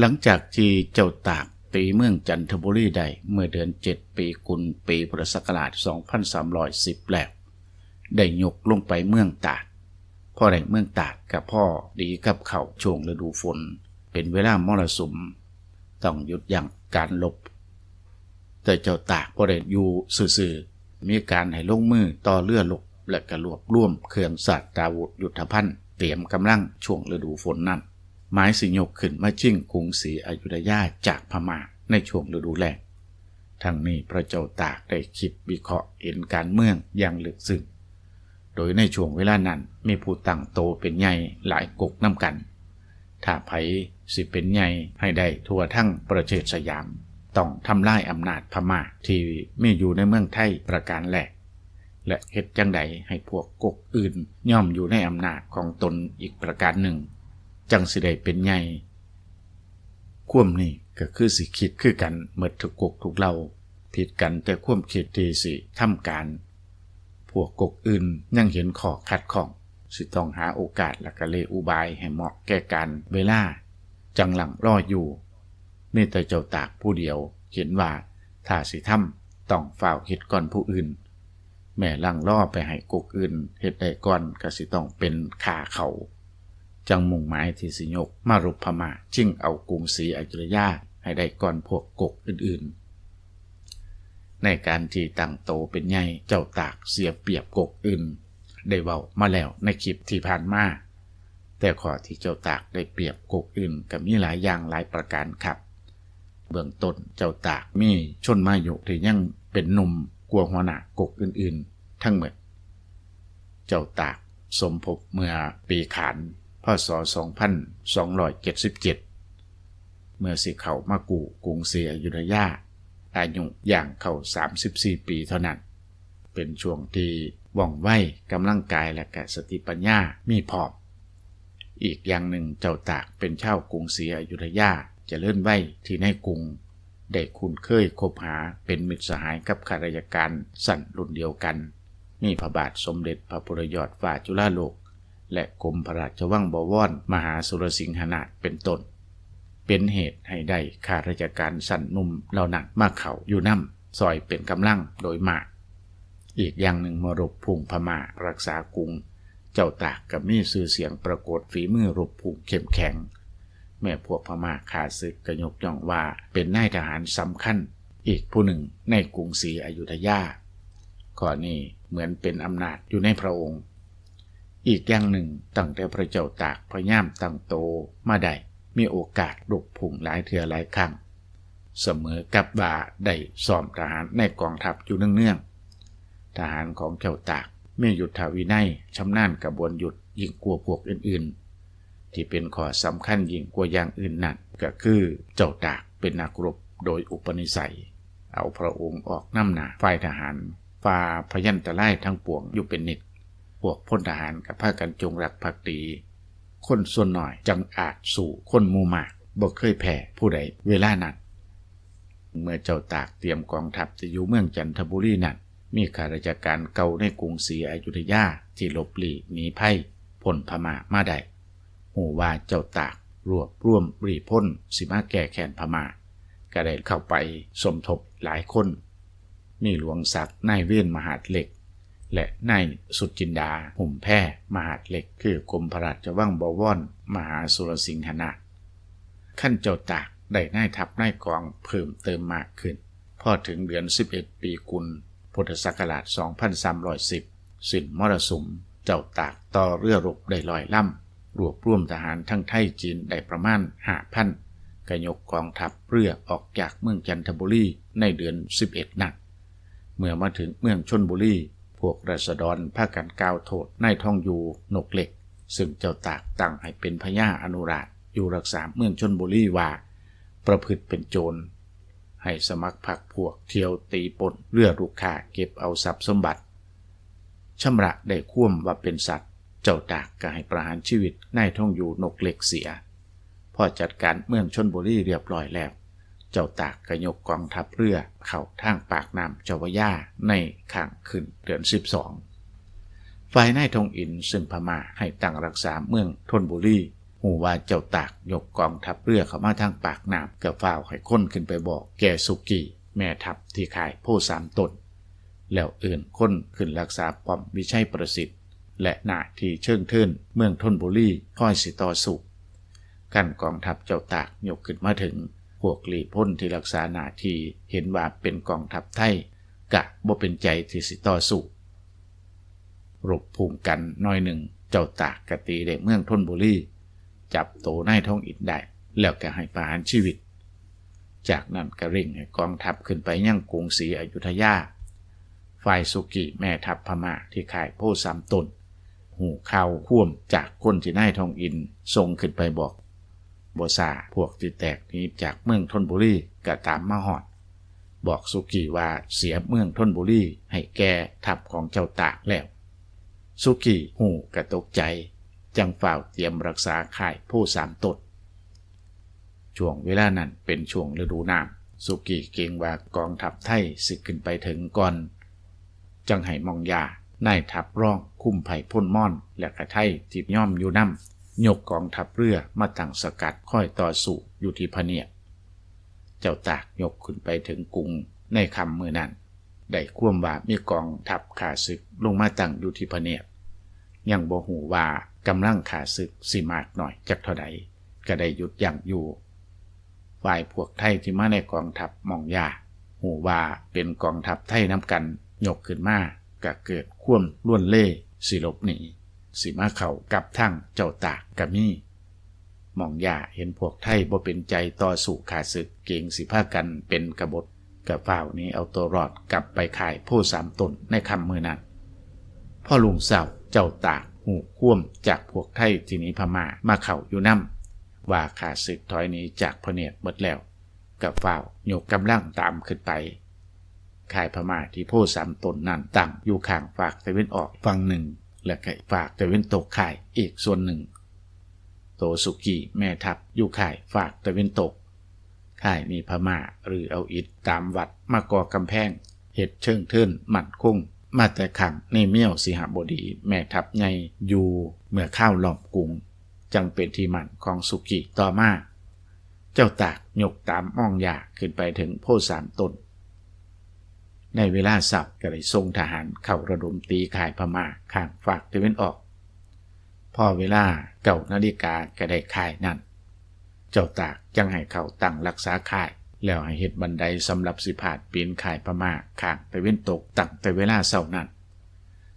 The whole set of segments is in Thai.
หลังจากที่เจ้าตากตีเมืองจันทบุรีได้เมื่อเดือน7ปีกุลปีพุทธศักราช2310แล้วได้ยกลงไปเมืองตากพ่อได้เมืองตากกับพ่อดีกับเขาช่วงฤดูฝนเป็นเวลามรสุมต้องหยุดยั้งการลบแต่เจ้าตากพ่อได้อยู่ซื่อๆมีการให้ลงมือต่อเรือรบและก็รวบรวมเครื่องสัตว์อาวุธยุทธภัณฑ์เตรียมกำลังช่วงฤดูฝนนั้นหมายสิยกขึ้นมาชิงกรุงศรีอยุธยาจากพม่าในช่วงฤดูแล้งทั้งนี้พระเจ้าตากได้คิดวิเคราะห์เห็นการเมืองอย่างลึกซึ้งโดยในช่วงเวลานั้นมีผู้ตั้งโตเป็นใหญ่หลายก๊กนำกันถ้าไผสิเป็นใหญ่ให้ได้ทั่วทั้งประเทศสยามต้องทำลายอำนาจพม่าที่มีอยู่ในเมืองไทยประการแรกและเฮ็ดจังใดให้พวกก๊กอื่นย่อมอยู่ในอำนาจของตนอีกประการหนึ่งจังสิได้เป็นใหญ่ความนี้ก็คือสิคิดคือกันหมดทุกก๊กทุกเหล่าผิดกันแต่ความคิดที่สิทำการพวกก๊กอื่นยังเห็นข้อขัดข้องสิต้องหาโอกาสและก็เลอุบายให้เหมาะแก่การเวลาจังหลังรออยู่มีแต่เจ้าตากผู้เดียวเห็นว่าถ้าสิทำต้องฝ้าวคิดก่อนผู้อื่นแม่ลังล่อไปให้ก๊กอื่นเฮ็ดได้ก่อนก็สิต้องเป็นข่าเขาจังมุ่งหมายที่สิยกมารบพม่าชิงเอากรุงศรีอยุธยาให้ได้ก่อนพวกก๊กอื่นๆในการที่ตั้งโตเป็นใหญ่เจ้าตากเสียเปรียบก๊กอื่นได้เว้ามาแล้วในคลิปที่ผ่านมาแต่ข้อที่เจ้าตากได้เปรียบก๊กอื่นก็มีหลายอย่างหลายประการครับเบื้องต้นเจ้าตากมีชนมายุที่ยังเป็นหนุ่มกว่าหัวหน้าก๊กอื่นๆทั้งหมดเจ้าตากสมภพเมื่อปีขานพ.ศ. 2277เมื่อสิเข้ามากู้กรุงศรีอยุธยาอายุย่างเข้า34ปีเท่านั้นเป็นช่วงที่ว่องไวกำลังกายและก็สติปัญญามีพร้อมอีกอย่างหนึ่งเจ้าตากเป็นชาวกรุงศรีอยุธยาเจริญไว้ที่ในกรุงได้คุ้นเคยคบหาเป็นมิตรสหายกับข้าราชการสั้นรุ่นเดียวกันมีพระบาทสมเด็จพระพุทธยอดฟ้าจุฬาโลกและกรมพระราชวังบวรมหาสุรสิงหนาถเป็นต้นเป็นเหตุให้ได้ข้าราชการสั้นนุ่มเหล่านั้นมาเข้าอยู่นำซอยเป็นกำลังโดยมากอีกอย่างหนึ่งมรบพุ่งพม่ารักษากรุงเจ้าตากก็มีชื่อเสียงปรากฏฝีมือรบพุ่งเข้มแข็งแม่พวกพม่าข้าศึกก็ยกย่องว่าเป็นนายทหารสำคัญอีกผู้หนึ่งในกรุงศรีอยุธยาข้อนี้เหมือนเป็นอำนาจอยู่ในพระองค์อีกอย่างหนึ่งตั้งแต่พระเจ้าตากพยายามตั้งโตมาได้มีโอกาสรบพุ่งหลายเทื่อหลายครั้งเสมอกับว่าได้ซ้อมทหารในกองทัพอยู่เนืองๆทหารของเจ้าตากมียุทธวินัยชำนาญกระบวนยุทธยิ่งกว่าพวกอื่นๆที่เป็นข้อสำคัญยิ่งกว่าอย่างอื่นนั่นก็คือเจ้าตากเป็นนักรบโดยอุปนิสัยเอาพระองค์ออกนำหน้าฝ่ายทหารฝ่าพยันตรายทั้งปวงอยู่เป็นนิดพวกพลทหารกับพากันจงรักภักดีคนส่วนน้อยจังอาจสู่คนหมู่มากบ่เคยแพ้ผู้ใดเวลานั้นเมื่อเจ้าตากเตรียมกองทัพจะอยู่เมืองจันทบุรีนั้นมีข้าราชการเก่าในกรุงศรีอยุธยาที่หลบหลีกหนีภัยพ้นพม่ามาได้ฮู้ว่าเจ้าตากรวบรวมรีพ้นสิมาแก้แค้นพม่าก็ได้เข้าไปสมทบหลายคนมีหลวงศักดิ์นายเวียนมหาดเหล็กและนายสุจินดาหุ่มแพ้มหาดเหล็กคือกรมพระราชวังบวรมหาสุรสิงหนาถขั้นเจ้าตากได้นายทัพนายกองเพิ่มเติมมากขึ้นพอถึงเดือน11ปีกุลพุทธศักราช2310สิ้นมรสุมเจ้าตากต่อเรือรบได้100 ลำรวบรวมทหารทั้งไทยจีนได้ประมาณ 5,000 กยกกองทัพเรือออกจากเมืองจันทบุรีในเดือน11นั้นเมื่อมาถึงเมืองชลบุรีพวกราษฎรพากันกล่าวโทษนายทองอยู่นกเหล็กซึ่งเจ้าตากตั้งให้เป็นพญาอนุราชอยู่รักษาเมืองชลบุรีว่าประพฤติเป็นโจรให้สมัครพรรคพวกเที่ยวตีปล้นเรือลูกค้าเก็บเอาทรัพย์สมบัติชำระได้ข่มว่าเป็นสัตว์เจ้าตากก็ให้ประหารชีวิตนายทองอยู่นกเหล็กเสียพอจัดการเมืองชลบุรีเรียบร้อยแล้วเจ้าตากก็ยกกองทัพเรือเข้าทางปากน้ำเจ้าพระยาในข้างขึ้นเดือน12ฝ่ายนายทองอินซึ่งพม่าให้ตั้งรักษาเมืองธนบุรี หูว่าเจ้าตากยกกองทัพเรือเข้ามาทางปากน้ำก็ฟ้าวให้คนขึ้นไปบอกแก่สุกี้แม่ทัพที่ค่ายโพสามตนแล้วเอื่นคนขึ้นรักษาป้อมวิชัยประสิทธิ์และหน้าที่เชิงเทินเมืองธนบุรีค่อยสิต่อสู้กันกองทัพเจ้าตากยกขึ้นมาถึงพวกหลีพ้นที่รักษาหน้าที่เห็นว่าเป็นกองทัพไทยกะบ่เป็นใจที่สิต่อสู้รบภูมิกันน้อยหนึ่งเจ้าตากกตีได้เมืองธนบุรีจับโตนายทองอิฐได้แล้วก็ให้ประหารชีวิตจากนั้นก็เร่งให้กองทัพขึ้นไปยังกรุงศรีอยุธยาฝ่ายสุกิแม่ทัพพม่าที่ค่ายโพสามตนหูข่าวข่วมจากคนที่นายทองอินส่งขึ้นไปบอกบ่ซาพวกที่แตกหนีจากเมืองธนบุรีก็ตามมาฮอดบอกสุกิว่าเสียเมืองธนบุรีให้แก่ทัพของเจ้าตากแล้วสุกิหูกระตกใจจังฝ่าวเตรียมรักษาค่ายโพสามตนช่วงเวลานั้นเป็นช่วงฤดูน้ำสุกิเกรงว่ากองทัพไทยสิขึ้นไปถึงก่อนจังให้มองยานายทัพร่องคุ้มไผ่พ่นม่อนและกระไทยที่ย่อมอยู่น้ำยกกองทัพเรือมาตั้งสกัดค่อยต่อสู้อยู่ที่พะเนียดเจ้าตากยกขึ้นไปถึงกรุงในคำมือนั้นได้ความว่ามีกองทัพข้าศึกลงมาตั้งอยู่ที่พะเนียดยังบ่ฮู้ว่ากำลังข้าศึกสิมากหน่อยจักเท่าใดก็ได้หยุดยั้งอยู่ฝ่ายพวกไทยที่มาในกองทัพมองยาฮู้ว่าเป็นกองทัพไทยนำกันยกขึ้นมาก็เกิดความล้วนเล่สิหลบหนีสิมาเข้ากับทางเจ้าตากก็มีมองยาเห็นพวกไทยบ่เป็นใจต่อสู้ข้าศึกเก่งสิพากันเป็นกบฏกะฟ้าวนี้เอาตัวรอดกลับไปค่ายโพสามตนในค่ำมื้อนั้นพ่อลุงเศร้าเจ้าตากหูข่วมจากพวกไทยที่หนีพม่ามาเข้าอยู่นำว่าข้าศึกถอยหนีจากพะเนียดหมดแล้วกะฟ้าวยกกำลังตามขึ้นไปค่ายพม่าที่โพสามตนนั้นตั้งอยู่ข้างฝากตะวันออกฝั่งหนึ่งและก็ฝากตะวันตกค่ายอีกส่วนหนึ่งโตสุกิแม่ทัพอยู่ค่ายฝากตะวันตกค่ายมีพม่าหรือเอาอิฐตามวัดมาก่อกำแพงเฮ็ดเชิงเทินมั่นคงมาแต่ขังในเมี่ยวสิหบดีแม่ทัพใหญ่อยู่เมื่อข้าวล้อมกรุงจังเป็นที่มั่นของสุกิต่อมาเจ้าตากยกตามม่องยาขึ้นไปถึงโพสามตนในเวลาสับก็ได้ส่งทหารเข้าระดมตีค่ายพม่าข้างฝากตะวันออกพอเวลา9 นาฬิกาก็ได้ค่ายนั้นเจ้าตากจังให้เขาตั้งรักษาค่ายแล้วให้เฮ็ดบันไดสำหรับสิพาดปีนค่ายพม่าข้างตะวันตกตั้งแต่เวลาเช้านั้น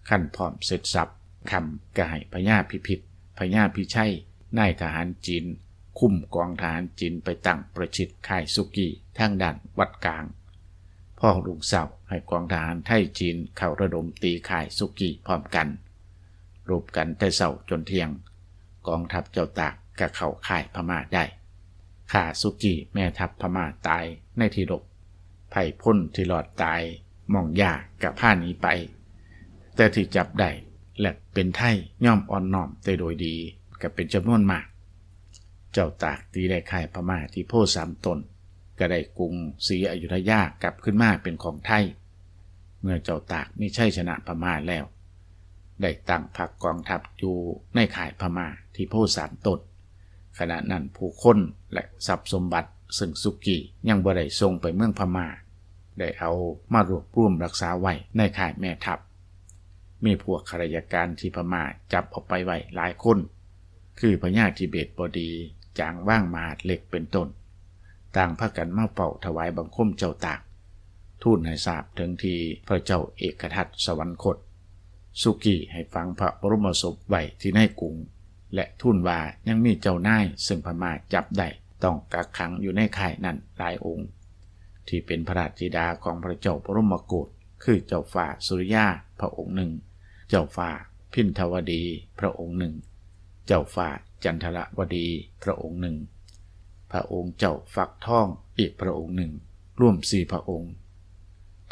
ขั้นพร้อมเสร็จสับคำก็ให้พญาพิพิธพญาพิชัยนายทหารจีนคุมกองทหารจีนไปตั้งประชิดค่ายสุกีทางด้านวัดกลางพ่อลุงเศร้าให้กองทหารไทยจีนเข้าระดมตีค่ายสุกีพร้อมกันรบกันแต่เช้าจนเที่ยงกองทัพเจ้าตากก็เข้าค่ายพม่าได้ข้าสุกีแม่ทัพพม่าตายในที่รบไผ่พ้นที่รอดตายมองยากับผ้าหนีไปแต่ที่จับได้และเป็นไทยย่อมอ่อนน้อมแต่โดยดีก็เป็นจำนวนมากเจ้าตากตีได้ค่ายพม่าที่โพสามตนก็ได้กรุงศรีอยุธยากลับขึ้นมาเป็นของไทยเมื่อเจ้าตากมีชัยชนะพม่าแล้วได้ตั้งพรรคกองทัพอยู่ในค่ายพม่าที่โพสามตนขณะนั้นผู้คนและทรัพย์สมบัติซึ่งสุกิยังบ่ได้ส่งไปเมืองพม่าได้เอามารวบรวมรักษาไว้ในค่ายแม่ทัพมีพวกข้าราชการที่พม่าจับออกไปไว้หลายคนคือพญาธิเบศบดีจางว่างมหาดเล็กเป็นต้นต่างพากันมาเป่าถวายบังคมเจ้าตากทูลให้ทราบถึงที่พระเจ้าเอกทัตสวรรคตสุกิให้ฟังพระบรมศพไว้ที่ในกรุงและทูลว่ายังมีเจ้านายซึ่งพม่าจับได้ต้องกักขังอยู่ในค่ายนั้นหลายองค์ที่เป็นพระราชธิดาของพระเจ้าบรมโกศคือเจ้าฝ่าสุริยาพระองค์หนึ่งเจ้าฝ่าพินทวดีพระองค์หนึ่งเจ้าฝ่าจันทรวดีพระองค์หนึ่งพระองค์เจ้าฟักทองอีกพระองค์หนึ่งร่วม4 พระองค์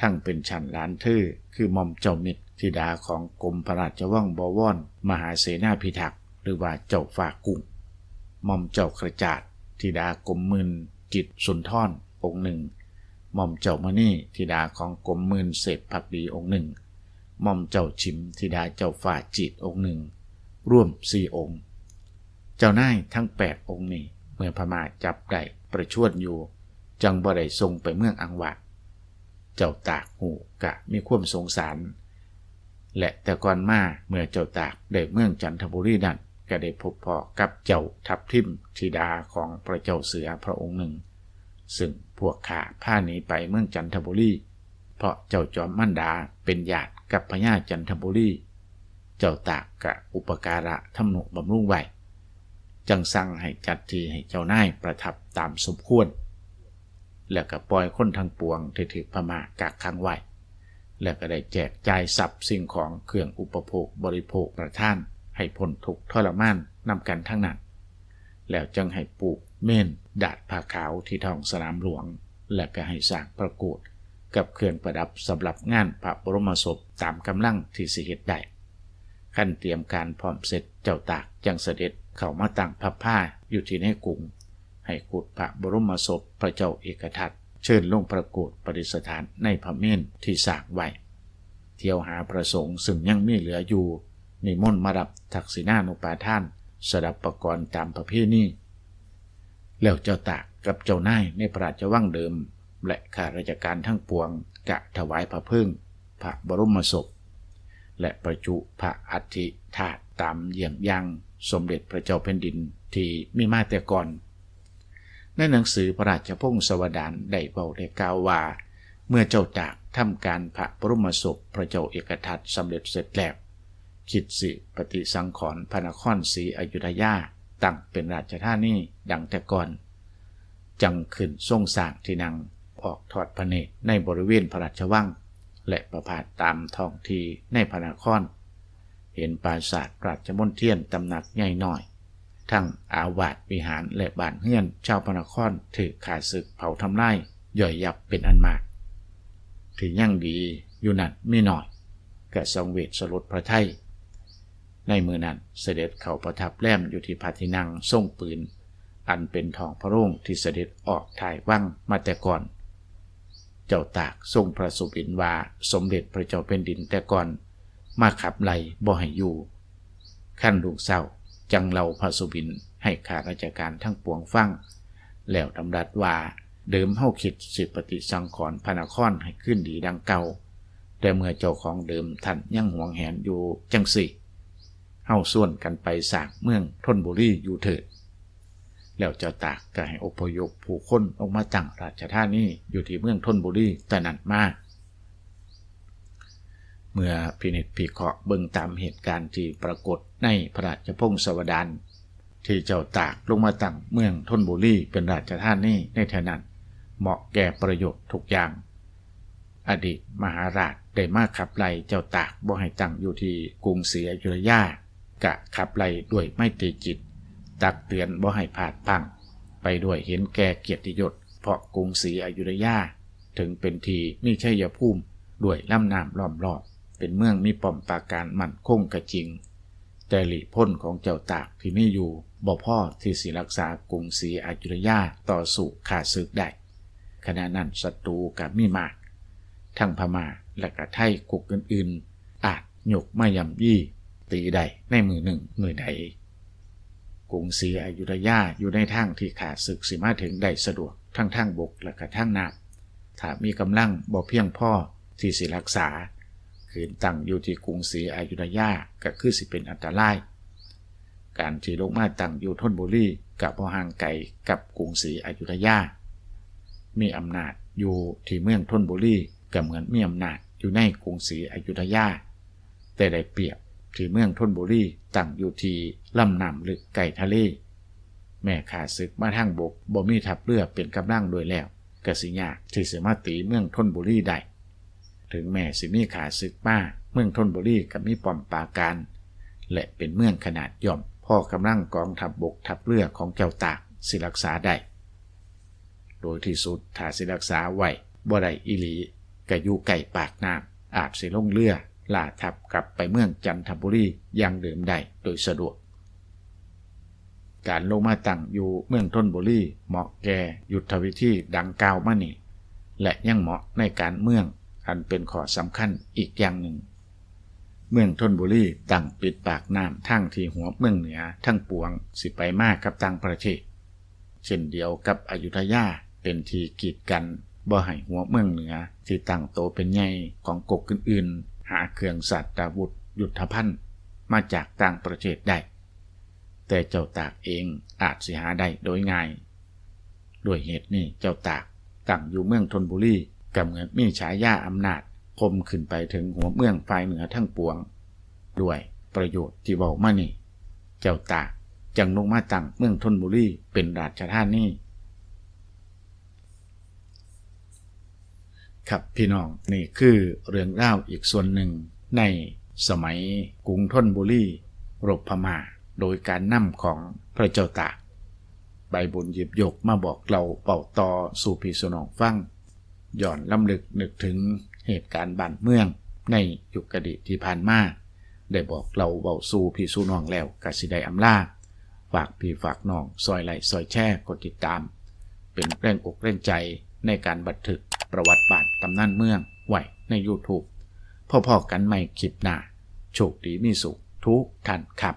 ทั้งเป็นชันล้านทื่อคือหม่อมเจ้ามิตรธิดาของกรมพระราชวังบวรมหาเสนาพิทักษ์หรือว่าเจ้าฝ่ากุ้งหม่อมเจ้ากระจาดธิดากรมมื่นจิตสุนทรองค์หนึ่งหม่อมเจ้ามณีธิดาของกรมมื่นเศษภักดีองค์หนึ่งหม่อมเจ้าชิมธิดาเจ้าฝ่าจิตองค์หนึ่งร่วม4 องค์ เจ้านายทั้ง8องค์นี้เมื่อพม่าจับได้ประชวดอยู่จังบ่ได้ส่งไปเมืองอังวะเจ้าตากหูกะมีความสงสารและแต่ก่อนมาเมื่อเจ้าตากได้เมืองจันทบุรีนั้นก็ได้พบพอกับเจ้าทับทิมธิดาของพระเจ้าเสือพระองค์หนึ่งซึ่งพวกข้าพาหนีไปเมืองจันทบุรีเพราะเจ้าจอมมันดาเป็นญาติกับพญาจันทบุรีเจ้าตากกะอุปการะทำนุบำรุงไว้จังสั่งให้จัดที่ให้เจ้านายประทับตามสมควรแล้วก็ปล่อยคนทั้งปวงที่ถูกพม่ากักขังไว้แล้วก็ได้แจกจ่ายทรัพย์สิ่งของเครื่องอุปโภคบริโภคประทานให้พ้นทุกข์ทรมานนำกันทั้งนั้นแล้วจึงให้ปลูกเม่นดาดผ้าขาวที่ท้องสนามหลวงและก็ให้สร้างประกวดกับเครื่องประดับสำหรับงานพระบรมศพตามกำลังที่สิเฮ็ดได้ขั้นเตรียมการพร้อมเสร็จเจ้าตากจังเสด็จเข้ามาตั้งพับผ้าอยู่ที่ในกรุงให้ขุดพระบรมศพพระเจ้าเอกทัตเชิญลงประกวดประดิษฐานในพระเม่นที่สร้างไว้เที่ยวหาพระสงฆ์ซึ่งยังมีเหลืออยู่นิมนต์มารับทักษิณานุปาทานสดับประกรณ์ตามประเพณีแล้วเจ้าตากกับเจ้านายในพระราชวังเดิมและข้าราชการทั้งปวงกะถวายพระเพลิงพระบรมศพและประจุพระอัฐิธาตุตามเยี่ยงอย่างสมเด็จพระเจ้าแผ่นดินที่มีมาแต่ก่อนในหนังสือพระราชพงศาวดารได้เว้าได้กล่าวว่าเมื่อเจ้าตากทำการพระบรมศพพระเจ้าเอกทัตสำเร็จเสร็จแล้วคิดสิปฏิสังขรณ์พระนครศรีอยุธยาตั้งเป็นราชธานีดังแต่ก่อนจังขึ้นทรงสร้างที่นั่งออกทอดพระเนตรในบริเวณพระราชวังและประพาสตามท้องที่ในพระนครเห็นปราสาทราชมณฑลตำหนักใหญ่น้อยทั้งอาวาสวิหารและบ้านเรือนชาวพระนครถูกข้าศึกเผาทำลายย่อยยับเป็นอันมากที่ยังดีอยู่นั่นมีน้อยก็ทรงเวทสลดพระทัยในมือนั้นเสด็จเข้าประทับแรมอยู่ที่พระที่นั่งทรงปืนอันเป็นทองพระโรงที่เสด็จออกถ่ายวังมาแต่ก่อนเจ้าตากทรงประสบอินว่าสมเด็จพระเจ้าแผ่นดินแต่ก่อนมาขับไล่บ่ให้อยู่ขั้นลูกเศร้าจังเล่าพระสุบินให้ข้าราชการทั้งปวงฟังแล้วดำรัสว่าเดิมเฮาคิดสิปฏิสังขรณ์พระนครให้ขึ้นดีดังเก่าแต่เมื่อเจ้าของเดิมท่านยังหวงแหนอยู่จังสิเฮาส่วนกันไปสร้างเมืองธนบุรีอยู่เถิดแล้วเจ้าตากก็ให้อพยพผู้คนออกมาตั้งราชธานีอยู่ที่เมืองธนบุรีแต่นั้นมาเมื่อพินิจพิเคราะห์เบิ่งตามเหตุการณ์ที่ปรากฏในพระราชพงศาวดารที่เจ้าตากลงมาตั้งเมืองธนบุรีเป็นราชธานีในเท่านั้นเหมาะแก่ประโยชน์ทุกอย่างอดีตมหาราชได้มาขับไล่เจ้าตากบ่ให้ตั้งอยู่ที่กรุงศรีอยุธยากะขับไล่ด้วยไมตรีจิตตักเตือนบ่ให้พลาดพลั้งไปด้วยเห็นแก่เกียรติยศเพราะกรุงศรีอยุธยาถึงเป็นที่มีชัยภูมิด้วยลำน้ำล้อมรอบเป็นเมืองมีป้อมปราการมั่นคงก็จริงแต่หลีพ้นของเจ้าตากที่มีอยู่บ่พอที่สิรักษากรุงศรีอยุธยาต่อสู้ข้าศึกได้ขณะนั้นศัตรูก็มีมากทั้งพม่าและก็ไทยกุกอื่นๆอาจยกมายำยี่ตีได้ในมือหนึ่งมือใดกรุงศรีอยุธยาอยู่ในทางที่ข้าศึกสิมาถึงได้สะดวกทั้งทางบกและก็ทางน้ำถ้ามีกำลังบ่เพียงพอที่สิรักษาขืนตั้งอยู่ที่กรุงศรีอยุธยาก็คือสิเป็นอันตรายการที่ลงมาตั้งอยู่ธนบุรีก็บ่ห่างไกลกับกรุงศรีอยุธยามีอำนาจอยู่ที่เมืองธนบุรีก็เหมือนมีอำนาจอยู่ในกรุงศรีอยุธยาแต่ได้เปรียบที่เมืองธนบุรีตั้งอยู่ที่ลำน้ำลึกไกลทะเลแม้ข้าศึกมาทางบกบ่มีทัพเรือเป็นกำลังโดยแล้วก็สิยากที่สิมาตีเมืองธนบุรีได้ถึงแม้สิมีข้าศึกมาเมืองธนบุรีก็มีป้อมปราการและเป็นเมืองขนาดย่อมพอกำลังกองทัพบกทัพเรือของเจ้าตากสิรักษาได้โดยที่สุดถ้าสิรักษาไว้บ่ได้อีหลีก็อยู่ใกล้ปากน้ำอาจสิลงเรือล่าทัพกลับไปเมืองจันทบุรีอย่างเดิมได้โดยสะดวกการลงมาตั้งอยู่เมืองธนบุรีเหมาะแก่ยุทธวิธีดังกล่าวมานี้และยังเหมาะในการเมืองอันเป็นข้อสำคัญอีกอย่างหนึ่ง เมืองธนบุรีตั้งปิดปากน้ำทั้งที่หัวเมืองเหนือทั้งปวงสิไปมากกับต่างประเทศเช่นเดียวกับอยุธยาเป็นที่กีดกันบ่ให้หัวเมืองเหนือที่ตั้งโตเป็นใหญ่ของกกอื่นๆหาเครื่องสัตว์อาวุธยุทธภัณฑ์มาจากต่างประเทศได้แต่เจ้าตากเองอาจสิหาได้โดยง่ายด้วยเหตุนี้เจ้าตากตั้งอยู่เมืองธนบุรีก็เหมือนมีฉายาอำนาจคมขึ้นไปถึงหัวเมืองฝ่ายเหนือทั้งปวงด้วยประโยชน์ที่เว้ามานี่เจ้าตากจึงลงมาตั้งเมืองธนบุรีเป็นราชธานีครับพี่น้องนี่คือเรื่องเล่าอีกส่วนหนึ่งในสมัยกรุงธนบุรีรบพม่าโดยการนำของพระเจ้าตากใบบุญหยิบยกมาบอกเราเป่าต่อสู่พี่สู่น้องฟังย้อนลำลึกนึกถึงเหตุการณ์บ้านเมืองในยุคอดีตที่ผ่านมาได้บอกเราเว้าสู่พี่สู่น้องแล้วก็สิได้อำลาฝากพี่ฝากน้องซอยไลค์ซอยแชร์กดติดตามเป็นแรงอกแรงใจในการบันทึกประวัติบ้านตำนานเมืองไว้ใน YouTube พอๆกันใหม่คลิปหน้าโชคดีมีสุขทุกท่านครับ